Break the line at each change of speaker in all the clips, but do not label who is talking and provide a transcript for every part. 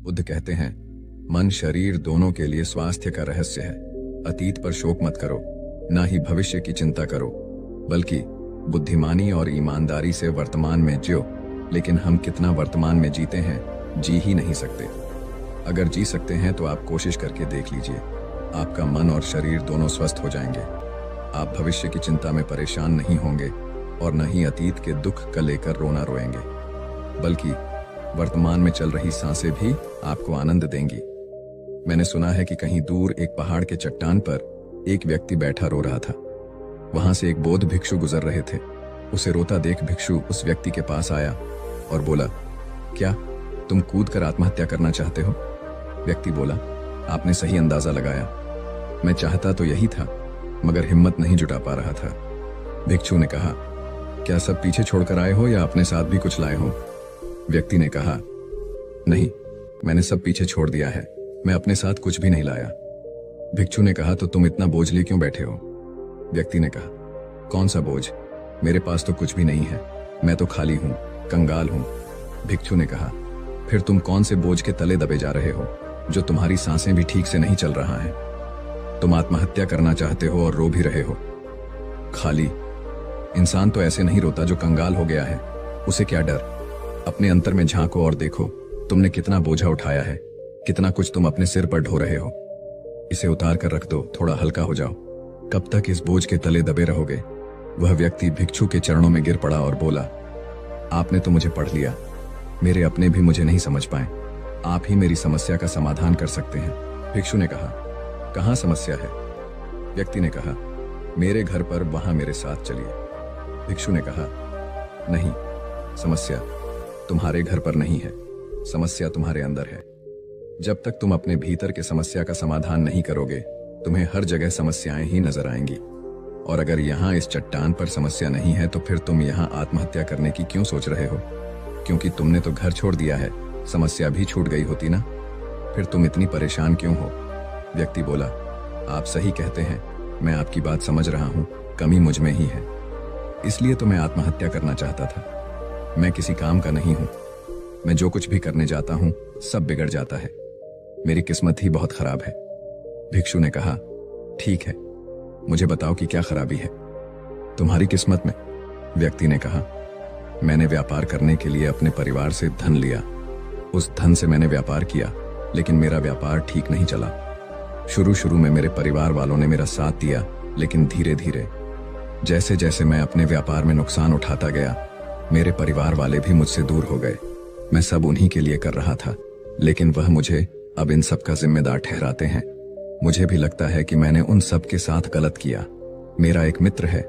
बुद्ध कहते हैं, मन शरीर दोनों के लिए स्वास्थ्य का रहस्य है। अतीत पर शोक मत करो, ना ही भविष्य की चिंता करो, बल्कि बुद्धिमानी और ईमानदारी से वर्तमान में जियो। लेकिन हम कितना वर्तमान में जीते हैं, जी ही नहीं सकते। अगर जी सकते हैं तो आप कोशिश करके देख लीजिए, आपका मन और शरीर दोनों स्वस्थ हो जाएंगे। आप भविष्य की चिंता में परेशान नहीं होंगे और न ही अतीत के दुख का लेकर रोना रोएंगे, बल्कि वर्तमान में चल रही सांसें भी आपको आनंद देंगी। मैंने सुना है कि कहीं दूर एक पहाड़ के चट्टान पर एक व्यक्ति बैठा रो रहा था। वहां से एक बौद्ध भिक्षु गुजर रहे थे। उसे रोता देख भिक्षु उस व्यक्ति के पास आया और बोला, क्या तुम कूद कर आत्महत्या करना चाहते हो? व्यक्ति बोला, आपने सही अंदाजा लगाया। मैं चाहता तो यही था, मगर हिम्मत नहीं जुटा पा रहा था। भिक्षु ने कहा, क्या सब पीछे छोड़कर आए हो या अपने साथ भी कुछ लाए हो? व्यक्ति ने कहा, नहीं, मैंने सब पीछे छोड़ दिया है, मैं अपने साथ कुछ भी नहीं लाया। भिक्षु ने कहा, तो तुम इतना बोझ लिए क्यों बैठे हो? व्यक्ति ने कहा, कौन सा बोझ? मेरे पास तो कुछ भी नहीं है, मैं तो खाली हूं, कंगाल हूं। भिक्षु ने कहा, फिर तुम कौन से बोझ के तले दबे जा रहे हो, जो तुम्हारी सांसें भी ठीक से नहीं चल रहा है? तुम आत्महत्या करना चाहते हो और रो भी रहे हो। खाली इंसान तो ऐसे नहीं रोता जो कंगाल हो गया है, उसे क्या डर? अपने अंतर में झांको और देखो, तुमने कितना बोझा उठाया है, कितना कुछ तुम अपने सिर पर ढो रहे हो। इसे उतार कर रख दो, थोड़ा हल्का हो जाओ। कब तक इस बोझ के तले दबे रहोगे? वह व्यक्ति भिक्षु के चरणों में गिर पड़ा और बोला, आपने तो मुझे पढ़ लिया, मेरे अपने भी मुझे नहीं समझ पाए। आप ही मेरी समस्या का समाधान कर सकते हैं। भिक्षु ने कहा, कहाँ समस्या है? व्यक्ति ने कहा, मेरे घर पर, वहां मेरे साथ चलिए। भिक्षु ने कहा, नहीं, समस्या तुम्हारे घर पर नहीं है, समस्या तुम्हारे अंदर है। जब तक तुम अपने भीतर के समस्या का समाधान नहीं करोगे, तुम्हें हर जगह समस्याएं ही नजर आएंगी। और अगर यहाँ इस चट्टान पर समस्या नहीं है, तो फिर तुम यहाँ आत्महत्या करने की क्यों सोच रहे हो? क्योंकि तुमने तो घर छोड़ दिया है, समस्या भी छूट गई होती ना, फिर तुम इतनी परेशान क्यों हो? व्यक्ति बोला, आप सही कहते हैं, मैं आपकी बात समझ रहा हूँ, कमी मुझ में ही है, इसलिए तो मैं आत्महत्या करना चाहता था। मैं किसी काम का नहीं हूं, मैं जो कुछ भी करने जाता हूं सब बिगड़ जाता है, मेरी किस्मत ही बहुत खराब है। भिक्षु ने कहा, ठीक है, मुझे बताओ कि क्या खराबी है तुम्हारी किस्मत में? व्यक्ति ने कहा, मैंने व्यापार करने के लिए अपने परिवार से धन लिया, उस धन से मैंने व्यापार किया, लेकिन मेरा व्यापार ठीक नहीं चला। शुरू में मेरे परिवार वालों ने मेरा साथ दिया, लेकिन धीरे धीरे जैसे जैसे मैं अपने व्यापार में नुकसान उठाता गया, मेरे परिवार वाले भी मुझसे दूर हो गए। मैं सब उन्हीं के लिए कर रहा था, लेकिन वह मुझे अब इन सब का जिम्मेदार ठहराते हैं। मुझे भी लगता है कि मैंने उन सब के साथ गलत किया। मेरा एक मित्र है,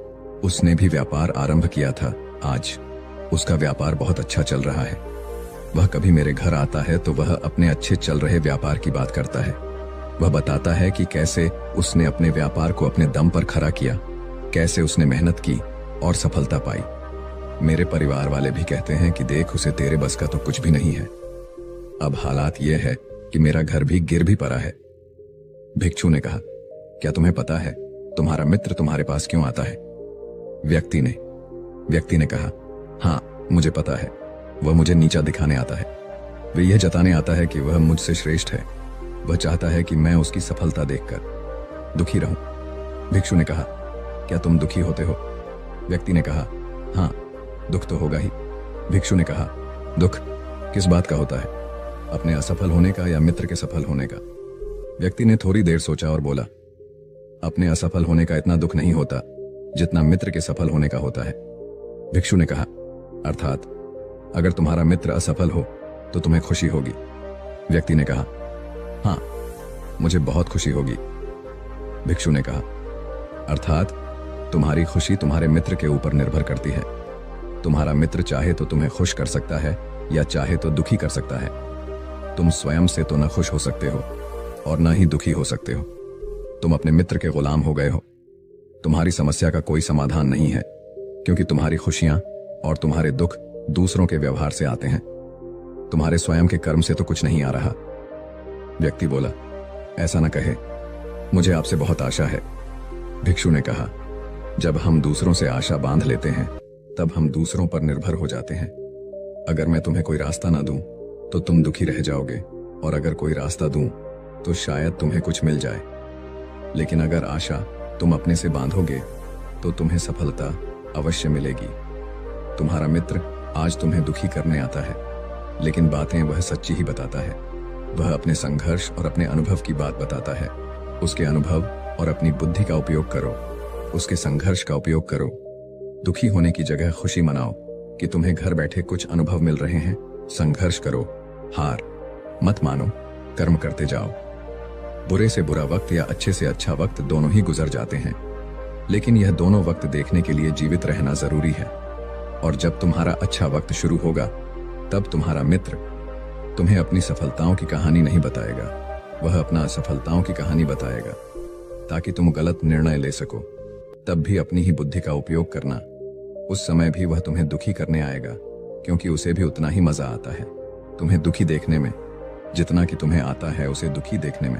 उसने भी व्यापार आरंभ किया था, आज उसका व्यापार बहुत अच्छा चल रहा है। वह कभी मेरे घर आता है तो वह अपने अच्छे चल रहे व्यापार की बात करता है। वह बताता है कि कैसे उसने अपने व्यापार को अपने दम पर खड़ा किया, कैसे उसने मेहनत की और सफलता पाई। मेरे परिवार वाले भी कहते हैं कि देख, उसे तेरे बस का तो कुछ भी नहीं है। अब हालात यह है कि मेरा घर भी गिर भी पड़ा है। भिक्षु ने कहा, क्या तुम्हें पता है तुम्हारा मित्र तुम्हारे पास क्यों आता है? व्यक्ति ने कहा, हाँ, मुझे पता है, वह मुझे नीचा दिखाने आता है। वह यह जताने आता है कि वह मुझसे श्रेष्ठ है। वह चाहता है कि मैं उसकी सफलता देखकर दुखी रहूं। भिक्षु ने कहा, क्या तुम दुखी होते हो? व्यक्ति ने कहा, हाँ, दुख तो होगा ही। भिक्षु ने कहा, दुख किस बात का होता है, अपने असफल होने का या मित्र के सफल होने का? व्यक्ति ने थोड़ी देर सोचा और बोला, अपने असफल होने का इतना दुख नहीं होता जितना मित्र के सफल होने का होता है। भिक्षु ने कहा, अर्थात अगर तुम्हारा मित्र असफल हो तो तुम्हें खुशी होगी? व्यक्ति ने कहा, हाँ, मुझे बहुत खुशी होगी। भिक्षु ने कहा, अर्थात तुम्हारी खुशी तुम्हारे मित्र के ऊपर निर्भर करती है। तुम्हारा मित्र चाहे तो तुम्हें खुश कर सकता है या चाहे तो दुखी कर सकता है। तुम स्वयं से तो न खुश हो सकते हो और न ही दुखी हो सकते हो। तुम अपने मित्र के गुलाम हो गए हो। तुम्हारी समस्या का कोई समाधान नहीं है, क्योंकि तुम्हारी खुशियां और तुम्हारे दुख दूसरों के व्यवहार से आते हैं, तुम्हारे स्वयं के कर्म से तो कुछ नहीं आ रहा। व्यक्ति बोला, ऐसा न कहे, मुझे आपसे बहुत आशा है। भिक्षु ने कहा, जब हम दूसरों से आशा बांध लेते हैं तब हम दूसरों पर निर्भर हो जाते हैं। अगर मैं तुम्हें कोई रास्ता ना दूं तो तुम दुखी रह जाओगे और अगर कोई रास्ता दूं तो शायद तुम्हें कुछ मिल जाए, लेकिन अगर आशा तुम अपने से बांधोगे तो तुम्हें सफलता अवश्य मिलेगी। तुम्हारा मित्र आज तुम्हें दुखी करने आता है, लेकिन बातें वह सच्ची ही बताता है। वह अपने संघर्ष और अपने अनुभव की बात बताता है। उसके अनुभव और अपनी बुद्धि का उपयोग करो, उसके संघर्ष का उपयोग करो। दुखी होने की जगह खुशी मनाओ कि तुम्हें घर बैठे कुछ अनुभव मिल रहे हैं। संघर्ष करो, हार मत मानो, कर्म करते जाओ। बुरे से बुरा वक्त या अच्छे से अच्छा वक्त दोनों ही गुजर जाते हैं, लेकिन यह दोनों वक्त देखने के लिए जीवित रहना जरूरी है। और जब तुम्हारा अच्छा वक्त शुरू होगा तब तुम्हारा मित्र तुम्हें अपनी सफलताओं की कहानी नहीं बताएगा, वह अपना असफलताओं की कहानी बताएगा, ताकि तुम गलत निर्णय ले सको। तब भी अपनी ही बुद्धि का उपयोग करना। उस समय भी वह तुम्हें दुखी करने आएगा, क्योंकि उसे भी उतना ही मजा आता है तुम्हें दुखी देखने में जितना कि तुम्हें आता है उसे दुखी देखने में।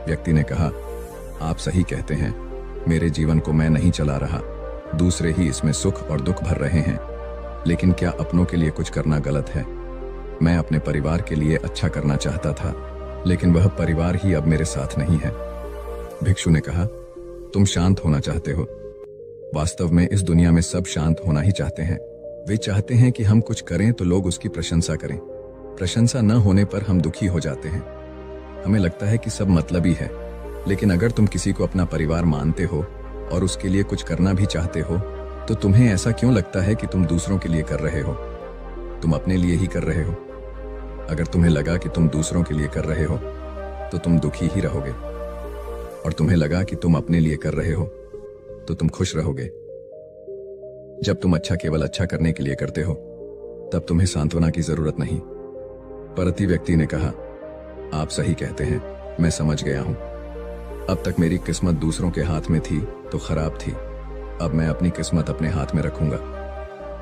व्यक्ति ने कहा, आप सही कहते हैं, मेरे जीवन को मैं नहीं चला रहा, दूसरे ही इसमें सुख और दुख भर रहे हैं। लेकिन क्या अपनों के लिए कुछ करना गलत है? मैं अपने परिवार के लिए अच्छा करना चाहता था, लेकिन वह परिवार ही अब मेरे साथ नहीं है। भिक्षु ने कहा, तुम शांत होना चाहते हो। वास्तव में इस दुनिया में सब शांत होना ही चाहते हैं। वे चाहते हैं कि हम कुछ करें तो लोग उसकी प्रशंसा करें। प्रशंसा न होने पर हम दुखी हो जाते हैं। हमें लगता है कि सब मतलबी है, लेकिन अगर तुम किसी को अपना परिवार मानते हो और उसके लिए कुछ करना भी चाहते हो, तो तुम्हें ऐसा क्यों लगता है कि तुम दूसरों के लिए कर रहे हो? तुम अपने लिए ही कर रहे हो। अगर तुम्हें लगा कि तुम दूसरों के लिए कर रहे हो तो तुम दुखी ही रहोगे, और तुम्हें लगा कि तुम अपने लिए कर रहे हो तो तुम खुश रहोगे। जब तुम अच्छा केवल अच्छा करने के लिए करते हो तब तुम्हें सांत्वना की जरूरत नहीं। परती व्यक्ति ने कहा, आप सही कहते हैं, मैं समझ गया हूं। अब तक मेरी किस्मत दूसरों के हाथ में थी तो खराब थी, अब मैं अपनी किस्मत अपने हाथ में रखूंगा।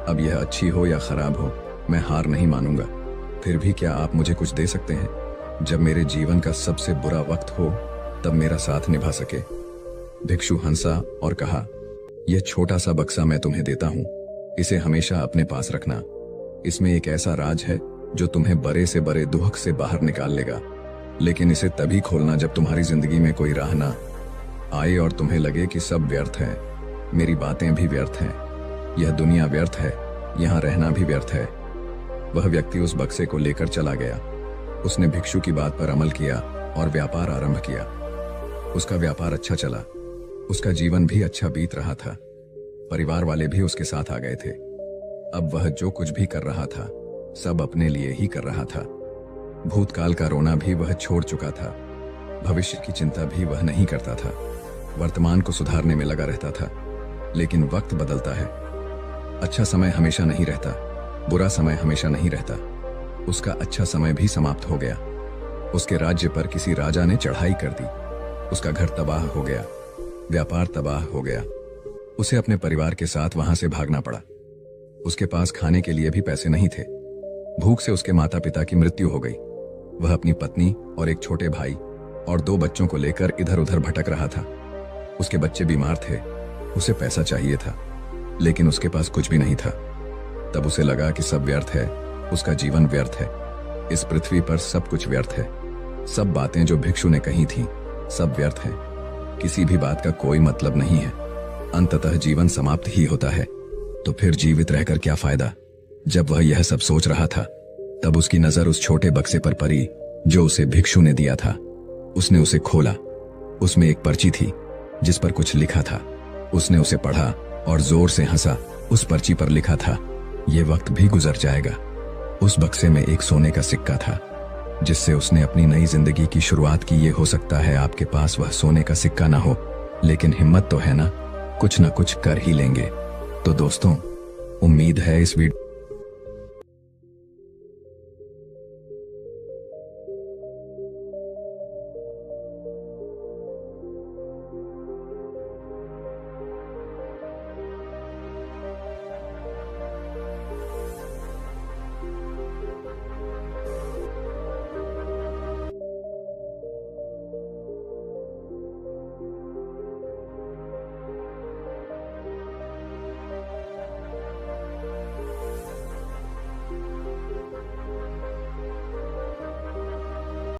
अब यह अच्छी हो या खराब हो, मैं हार नहीं मानूंगा। फिर भी क्या आप मुझे कुछ दे सकते हैं? जब मेरे जीवन का सबसे बुरा वक्त हो तब मेरा साथ निभा सके। भिक्षु हंसा और कहा, यह छोटा सा बक्सा मैं तुम्हें देता हूं, इसे हमेशा अपने पास रखना। इसमें एक ऐसा राज है जो तुम्हें बड़े से बड़े दुख से बाहर निकाल लेगा, लेकिन इसे तभी खोलना जब तुम्हारी जिंदगी में कोई राह ना आए और तुम्हें लगे कि सब व्यर्थ है, मेरी बातें भी व्यर्थ हैं, यह दुनिया व्यर्थ है, यहाँ रहना भी व्यर्थ है। वह व्यक्ति उस बक्से को लेकर चला गया। उसने भिक्षु की बात पर अमल किया और व्यापार आरंभ किया। उसका व्यापार अच्छा चला, उसका जीवन भी अच्छा बीत रहा था। परिवार वाले भी उसके साथ आ गए थे। अब वह जो कुछ भी कर रहा था सब अपने लिए ही कर रहा था। भूतकाल का रोना भी वह छोड़ चुका था, भविष्य की चिंता भी वह नहीं करता था। वर्तमान को सुधारने में लगा रहता था। लेकिन वक्त बदलता है, अच्छा समय हमेशा नहीं रहता, बुरा समय हमेशा नहीं रहता। उसका अच्छा समय भी समाप्त हो गया। उसके राज्य पर किसी राजा ने चढ़ाई कर दी, उसका घर तबाह हो गया, व्यापार तबाह हो गया। उसे अपने परिवार के साथ वहां से भागना पड़ा। उसके पास खाने के लिए भी पैसे नहीं थे। भूख से उसके माता पिता की मृत्यु हो गई। वह अपनी पत्नी और एक छोटे भाई और 2 बच्चों को लेकर इधर उधर भटक रहा था। उसके बच्चे बीमार थे, उसे पैसा चाहिए था, लेकिन उसके पास कुछ भी नहीं था। तब उसे लगा कि सब व्यर्थ है, उसका जीवन व्यर्थ है, इस पृथ्वी पर सब कुछ व्यर्थ है। सब बातें जो भिक्षु ने कही थी सब व्यर्थ है, किसी भी बात का कोई मतलब नहीं है। अंततः जीवन समाप्त ही होता है, तो फिर जीवित रहकर क्या फायदा? जब वह यह सब सोच रहा था तब उसकी नजर उस छोटे बक्से पर पड़ी जो उसे भिक्षु ने दिया था। उसने उसे खोला। उसमें एक पर्ची थी जिस पर कुछ लिखा था। उसने उसे पढ़ा और जोर से हंसा। उस पर्ची पर लिखा था, ये वक्त भी गुजर जाएगा। उस बक्से में एक सोने का सिक्का था जिससे उसने अपनी नई जिंदगी की शुरुआत की। ये हो सकता है आपके पास वह सोने का सिक्का ना हो, लेकिन हिम्मत तो है ना, कुछ न कुछ कर ही लेंगे। तो दोस्तों, उम्मीद है इस वीडियो